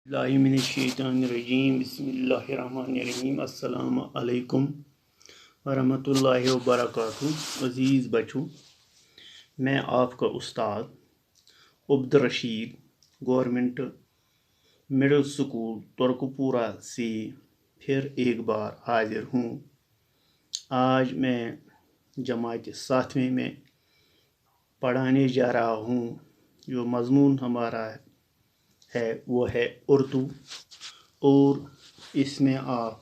बिस्मिल्लाहिर्रहमानिर्रहीम बिस्मिल्लाहिर्रहमानिर्रहीम अस्सलाम अलैकुम वरहमतुल्लाहि वबरकातुहू। अज़ीज़ बच्चों, मैं आपका उस्ताद अब्दुर्रशीद गवर्नमेंट मिडिल स्कूल तुर्कपुरा से फिर एक बार हाजिर हूँ। आज मैं जमात 7वीं में पढ़ाने जा रहा हूँ। जो मज़मून हमारा है वो है उर्दू, और इसमें आप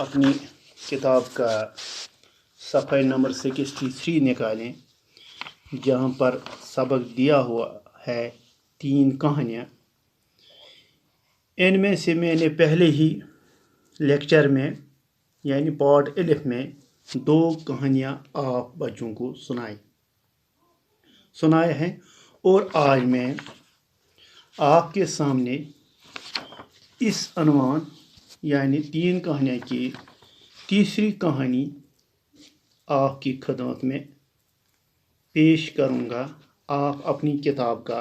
अपनी किताब का सफ़ा नंबर 63 निकालें, जहाँ पर सबक दिया हुआ है 3 कहानियाँ। इनमें से मैंने पहले ही लेक्चर में यानी पार्ट अलिफ में 2 कहानियाँ आप बच्चों को सुनाए हैं, और आज मैं आपके सामने इस अनवान यानी 3 कहानियों की तीसरी कहानी आपकी खिदमत में पेश करूंगा। आप अपनी किताब का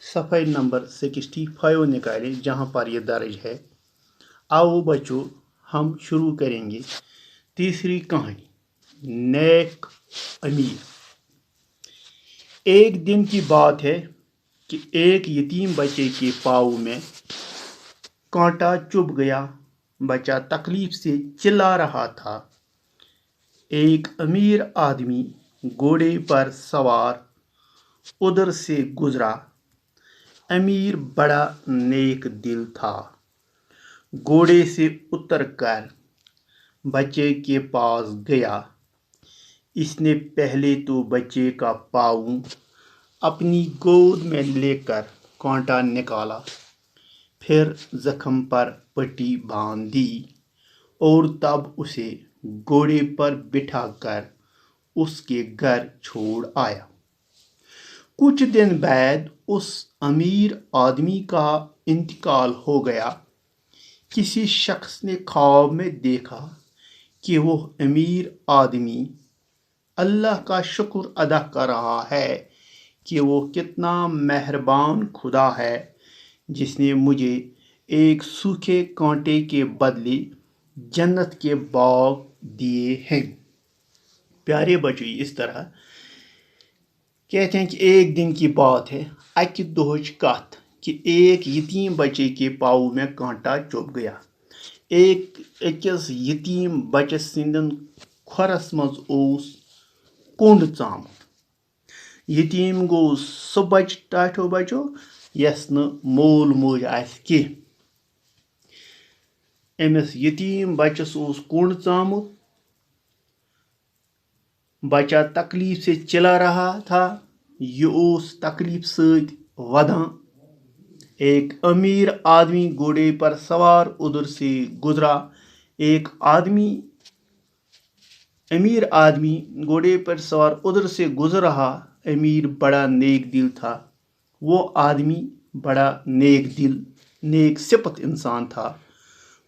सफ़ा नंबर 65 निकालें, जहां पर यह दर्ज है। आओ बच्चों, हम शुरू करेंगे तीसरी कहानी, नेक अमीर। एक दिन की बात है कि एक यतीम बच्चे के पाँव में कांटा चुभ गया। बच्चा तकलीफ से चिल्ला रहा था। एक अमीर आदमी घोड़े पर सवार उधर से गुजरा। अमीर बड़ा नेक दिल था। घोड़े से उतरकर बच्चे के पास गया। इसने पहले तो बच्चे का पाँव अपनी गोद में लेकर कांटा निकाला, फिर जख्म पर पट्टी बांध दी, और तब उसे घोड़े पर बिठाकर उसके घर छोड़ आया। कुछ दिन बाद उस अमीर आदमी का इंतकाल हो गया। किसी शख्स ने ख्वाब में देखा कि वो अमीर आदमी अल्लाह का शुक्र अदा कर रहा है कि वो कितना मेहरबान खुदा है, जिसने मुझे एक सूखे कांटे के बदले जन्नत के बाग दिए हैं। प्यारे बच्चों, इस तरह कहते हैं कि एक दिन की बात है, अकि दोहच कथ कि एक यतीम बच्चे के पाँव में कांटा चुभ गया। अकिस यतीम बच्चे सिंदन खोरस मज ओस कुंड चामुत। यतीम गो सह बच्च टाठो बच्चो यस न मोल मोज आसि किह। अमिस यतीम बच्चस ओस कुंड चामुत। बच्चा तकलीफ से चिल्ला रहा था। ये ओस तकलीफ सहित वदां। एक अमीर आदमी घोड़े पर सवार उधर से गुजरा। अमीर आदमी घोड़े पर सवार उधर से गुजर रहा। अमीर बड़ा नेक दिल था। वो आदमी बड़ा नेक दिल, नेक सिफत इंसान था।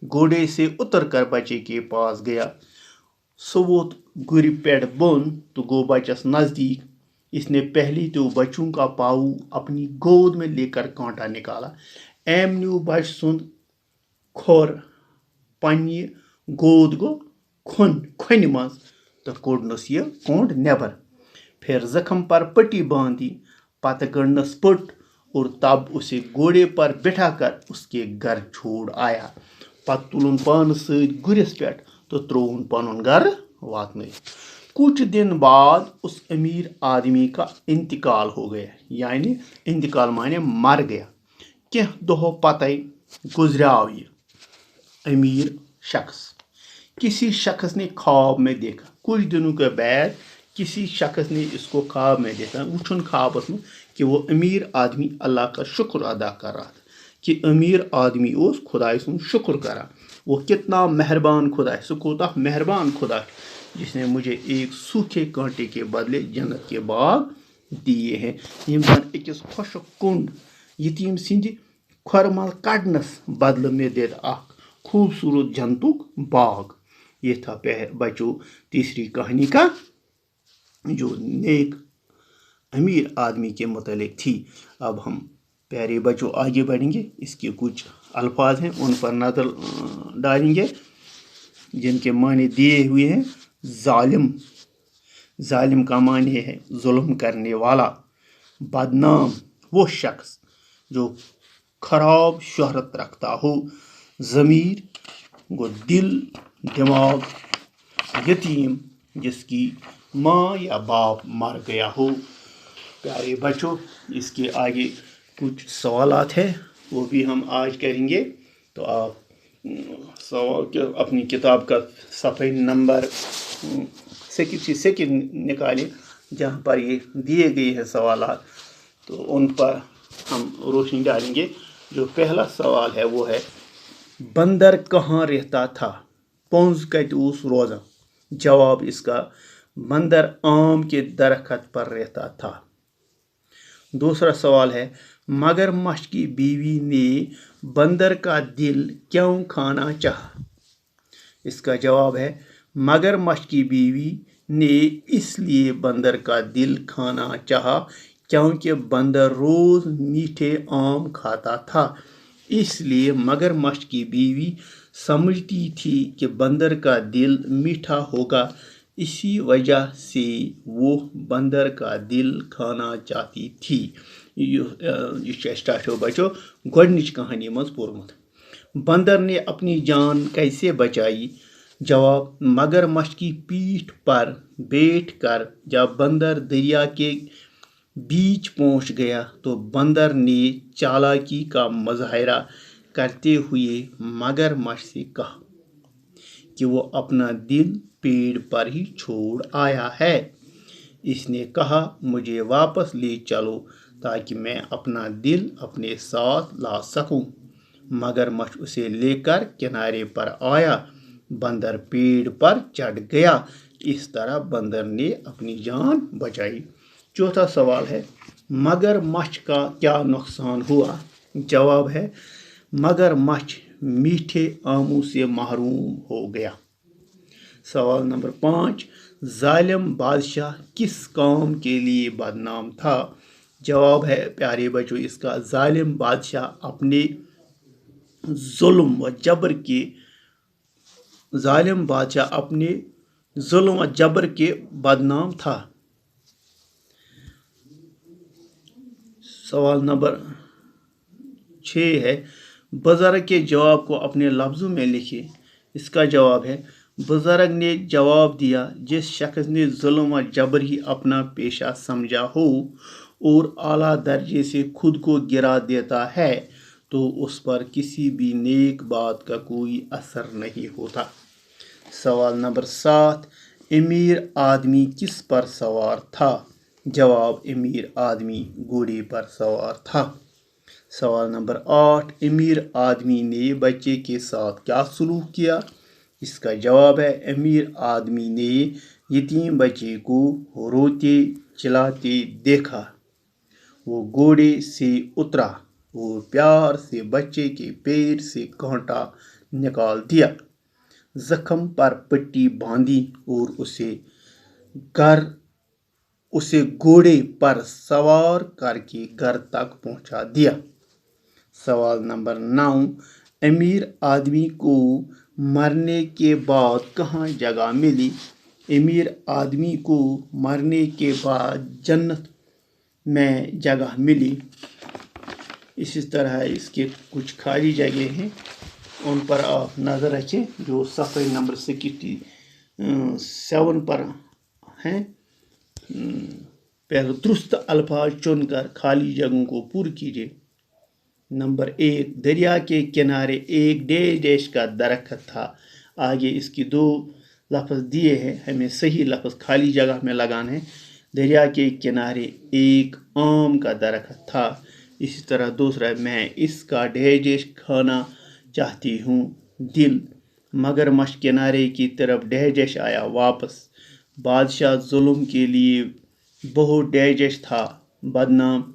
घोड़े से उतरकर बच्चे के पास गया। सह वोत गुर पे बोन तो गो बच्चस नज़दीक। इसने पहले तो बच्चों का पाँव अपनी गोद में लेकर कांटा निकाला। एम न्यू बच सुंद खोर पन्नी गोद गो खुन मज तो कोड़नस ये कोंड नेबर। फिर जख्म पर पट्टी बांधी, पत गड़नस पट, और तब उसे घोड़े पर बिठाकर उसके घर छोड़ आया। पत तुलन पान सत गुरिस पे तो त्रोन पनुन घर वातन। कुछ दिन बाद उस अमीर आदमी का इंतकाल हो गया, यानी इंतकाल माने मर गया। कह दोह पत गुजराव ये अमीर शख्स। किसी शख्स ने ख्वाब में देखा। कुछ दिनों के बाद किसी शख्स ने इसको ख्वाब में देखा। वुचन ख्वाबस में कि वो अमीर आदमी अल्लाह का शुक्र अदा कर रहा था, कि अमीर आदमी उस खुदाई सुन शुक्र करा। वो कितना मेहरबान खुदा है, सह कोता मेहरबान खुदा है, जिसने मुझे एक सूखे कांटे के बदले जन्नत के बाग दिए हैं। यम जन अकिस खुश कुंड यतीम सिंध खोर मल कड़नस बदल में दे खूबसूरत जन्नतुक बाग। ये था बच्चों तीसरी कहानी का, जो नेक अमीर आदमी के मुतालिक थी। अब हम प्यारे बच्चों, आगे बढ़ेंगे। इसके कुछ अल्फाज हैं, उन पर नजर डालेंगे जिनके माने दिए हुए हैं। जालिम, जालिम का माने है जुल्म करने वाला। बदनाम, वो शख्स जो खराब शोहरत रखता हो। ज़मीर, वो दिल, दिमाग। यतीम, जिसकी माँ या बाप मर गया हो। प्यारे बच्चों, इसके आगे कुछ सवालात हैं, वो भी हम आज करेंगे। तो आप सवाल अपनी किताब का सफ़े नंबर सेकंड निकालें जहाँ पर ये दिए गए हैं सवालात, तो उन पर हम रोशनी डालेंगे। जो पहला सवाल है वो है, बंदर कहाँ रहता था? पोंज कत उस रोज़ा। जवाब इसका, बंदर आम के दरख्त पर रहता था। दूसरा सवाल है, मगरमच्छ की बीवी ने बंदर का दिल क्यों खाना चाहा? इसका जवाब है, मगरमच्छ की बीवी ने इसलिए बंदर का दिल खाना चाहा क्योंकि बंदर रोज मीठे आम खाता था। इसलिए मगरमच्छ की बीवी समझती थी कि बंदर का दिल मीठा होगा, इसी वजह से वो बंदर का दिल खाना चाहती थी। यह स्टार्ट हो बचो गोडनिच कहानी मज पोर्मुत। बंदर ने अपनी जान कैसे बचाई? जवाब, मगरमच्छ की पीठ पर बैठकर जब बंदर दरिया के बीच पहुंच गया तो बंदर ने चालाकी का मुजाहरा करते हुए मगरमच्छ से कहा कि वो अपना दिल पेड़ पर ही छोड़ आया है। इसने कहा, मुझे वापस ले चलो ताकि मैं अपना दिल अपने साथ ला सकूं। मगरमच्छ उसे लेकर किनारे पर आया। बंदर पेड़ पर चढ़ गया। इस तरह बंदर ने अपनी जान बचाई। चौथा सवाल है, मगरमच्छ का क्या नुकसान हुआ? जवाब है, मगरमच्छ मीठे आमों से महरूम हो गया। सवाल नंबर 5, जालिम बादशाह किस काम के लिए बदनाम था? जवाब है प्यारे बच्चों इसका, जालिम बादशाह अपने जुल्म व जबर के बदनाम था। सवाल नंबर 6 है, बुज़ुर्ग के जवाब को अपने लफ्ज़ों में लिखिए। इसका जवाब है, बुज़ुर्ग ने जवाब दिया, जिस शख्स ने जुल्म व जबर ही अपना पेशा समझा हो और आला दर्जे से खुद को गिरा देता है तो उस पर किसी भी नेक बात का कोई असर नहीं होता। सवाल नंबर 7, अमीर आदमी किस पर सवार था? जवाब, अमीर आदमी घोड़े पर सवार था। सवाल नंबर 8, अमीर आदमी ने बच्चे के साथ क्या सलूक किया? इसका जवाब है, अमीर आदमी ने यतीम बच्चे को रोते चिल्लाते देखा। वो घोड़े से उतरा और प्यार से बच्चे के पैर से कांटा निकाल दिया, जख्म पर पट्टी बांधी और उसे घोड़े पर सवार करके घर तक पहुंचा दिया। सवाल नंबर 9, अमीर आदमी को मरने के बाद कहाँ जगह मिली? अमीर आदमी को मरने के बाद जन्नत में जगह मिली। इसी तरह इसके कुछ खाली जगह हैं, उन पर आप नज़र रखें जो सफ़े नंबर 67 पर हैं। पहले दुरुस्त अल्फाज चुनकर खाली जगहों को पूरी कीजिए। नंबर 1, दरिया के किनारे एक डैश का दरख्त था। आगे इसकी 2 लफ्ज़ दिए हैं, हमें सही लफ्ज़ खाली जगह में लगाना है। दरिया के किनारे एक आम का दरख्त था। इसी तरह दूसरा, मैं इसका डैश खाना चाहती हूँ, दिल। मगरमच्छ किनारे की तरफ डैश आया वापस। बादशाह जुल्म के लिए बहुत डैश था, बदनाम।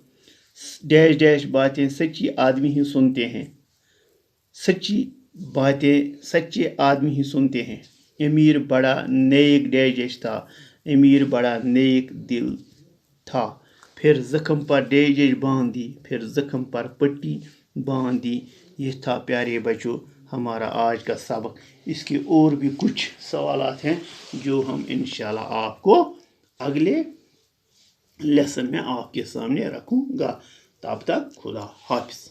डैश बातें सच्ची आदमी ही सुनते हैं, सच्ची बातें सच्चे आदमी ही सुनते हैं। अमीर बड़ा नेक डैश था, अमीर बड़ा नेक दिल था। پھر زخم پر ڈیجیج باندھ دی، پھر زخم پر پٹی باندھ دی۔ یہ تھا پیارے بچوں ہمارا آج کا سبق۔ اس کے اور بھی کچھ سوالات ہیں جو ہم انشاءاللہ آپ کو اگلے لیسن میں آپ کے سامنے رکھوں گا۔ تب تک خدا حافظ۔